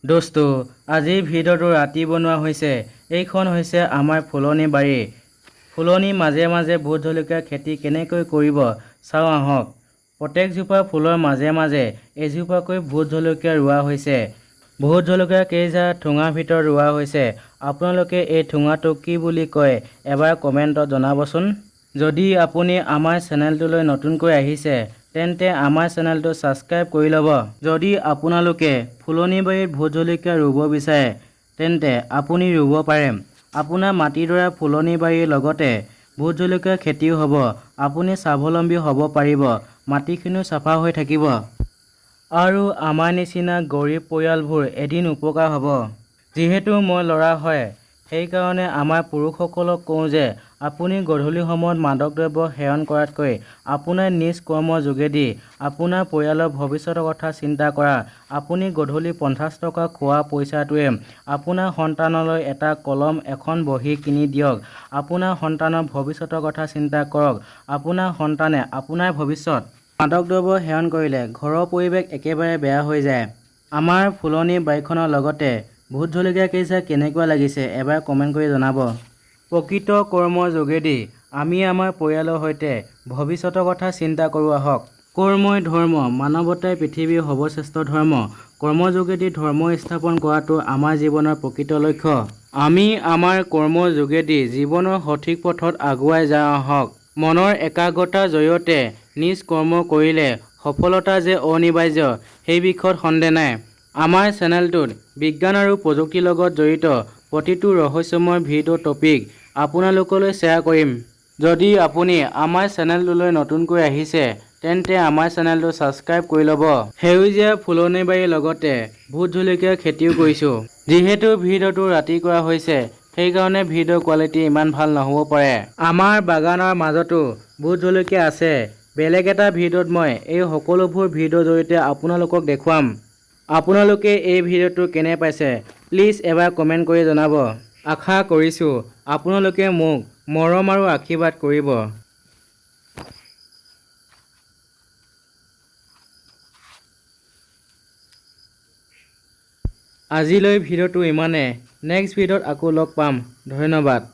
দোস্তো, আজিৰ ভিডিঅ'টো ৰাতি বনোৱা হৈছে। এইখন হৈছে আমাৰ ফুলনি বাৰী। ফুলনিৰ মাজে মাজে ভোট জলকীয়াৰ খেতি কেনেকৈ কৰিব চাওঁ আহক। প্ৰত্যেকজোপা ফুলৰ মাজে মাজে এজোপাকৈ ভোট জলকীয়া ৰোৱা হৈছে। ভোট জলকীয়া কেইজা ঠোঙাৰ ভিতৰত ৰোৱা হৈছে। আপোনালোকে এই ঠোঙাটোক কি বুলি কয় এবাৰ কমেণ্টত জনাবচোন। যদি আপুনি আমাৰ চেনেলটোলৈ নতুনকৈ আহিছে তেন্তে আমাৰ চেনেলটো ছাবস্ক্ৰাইব কৰি ল'ব। যদি আপোনালোকে ফুলনি বাৰীত ভোট জলকীয়া ৰুব বিচাৰে তেন্তে আপুনি ৰুব পাৰে। আপোনাৰ মাটিডৰা ফুলনি বাৰীৰ লগতে ভোট জলকীয়া খেতিও হ'ব। আপুনি স্বাৱলম্বী হ'ব পাৰিব। মাটিখিনিও চাফা হৈ থাকিব। আৰু আমাৰ নিচিনা গৰীব পৰিয়ালবোৰ এদিন উপকাৰ হ'ব। যিহেতু মই ল'ৰা হয়, সেইকাৰণে আমাৰ পুৰুষসকলক কওঁ যে আপুনি গধূলি সময়ত মাদক দ্ৰব্য সেৱন কৰাতকৈ আপোনাৰ নিজ কৰ্মৰ যোগেদি আপোনাৰ পৰিয়ালৰ ভৱিষ্যতৰ কথা চিন্তা কৰা। আপুনি গধূলি 50 টকা খোৱা পইচাটোৱে আপোনাৰ সন্তানলৈ এটা কলম এখন বহী কিনি দিয়ক। আপোনাৰ সন্তানৰ ভৱিষ্যতৰ কথা চিন্তা কৰক। আপোনাৰ সন্তানে আপোনাৰ ভৱিষ্যত। মাদক দ্ৰব্য সেৱন কৰিলে ঘৰৰ পৰিৱেশ একেবাৰে বেয়া হৈ যায়। আমাৰ ফুলনি বাৰীখনৰ লগতে ভোট জলকীয়া কেইজা কেনেকুৱা লাগিছে এবাৰ কমেণ্ট কৰি জনাব। প্ৰকৃত কৰ্মৰ যোগেদি আমি আমাৰ পৰিয়ালৰ সৈতে ভৱিষ্যতৰ কথা চিন্তা কৰোঁ আহক। কৰ্মই ধৰ্ম, মানৱতাই পৃথিৱীৰ সৰ্বশ্ৰেষ্ঠ ধৰ্ম। কৰ্মৰ যোগেদি ধৰ্ম স্থাপন কৰাটো আমাৰ জীৱনৰ প্ৰকৃত লক্ষ্য। আমি আমাৰ কৰ্মৰ যোগেদি জীৱনৰ সঠিক পথত আগুৱাই যাওঁ আহক। মনৰ একাগ্ৰতাৰ জৰিয়তে নিজ কৰ্ম কৰিলে সফলতা যে অনিবাৰ্য সেই বিষয়ত সন্দেহ নাই। আমাৰ চেনেলটোত বিজ্ঞান আৰু প্ৰযুক্তিৰ লগত জড়িত প্ৰতিটো ৰহস্যময় ভিডিঅ' টপিক আপোনালোকলৈ শ্বেয়াৰ কৰিম। যদি আপুনি আমাৰ চেনেলটোলৈ নতুনকৈ আহিছে তেন্তে আমাৰ চেনেলটো ছাবস্ক্ৰাইব কৰি ল'ব। সেউজীয়া ফুলনি বাৰীৰ লগতে ভোট জলকীয়াৰ খেতিও কৰিছোঁ। যিহেতু ভিডিঅ'টো ৰাতি কৰা হৈছে সেইকাৰণে ভিডিঅ'ৰ কোৱালিটি ইমান ভাল নহ'ব পাৰে। আমাৰ বাগানৰ মাজতো ভোট জলকীয়া আছে। বেলেগ এটা ভিডিঅ'ত মই এই সকলোবোৰ ভিডিঅ'ৰ জৰিয়তে আপোনালোকক দেখুৱাম। আপোনালোকে এই ভিডিঅ'টো কেনে পাইছে প্লিজ এবাৰ কমেণ্ট কৰি জনাব। আশা কৰিছোঁ আপোনালোকে মোক মৰম আৰু আশীৰ্বাদ কৰিব। আজিলৈ ভিডিঅ'টো ইমানে। নেক্সট ভিডিঅ'ত আকৌ লগ পাম। ধন্যবাদ।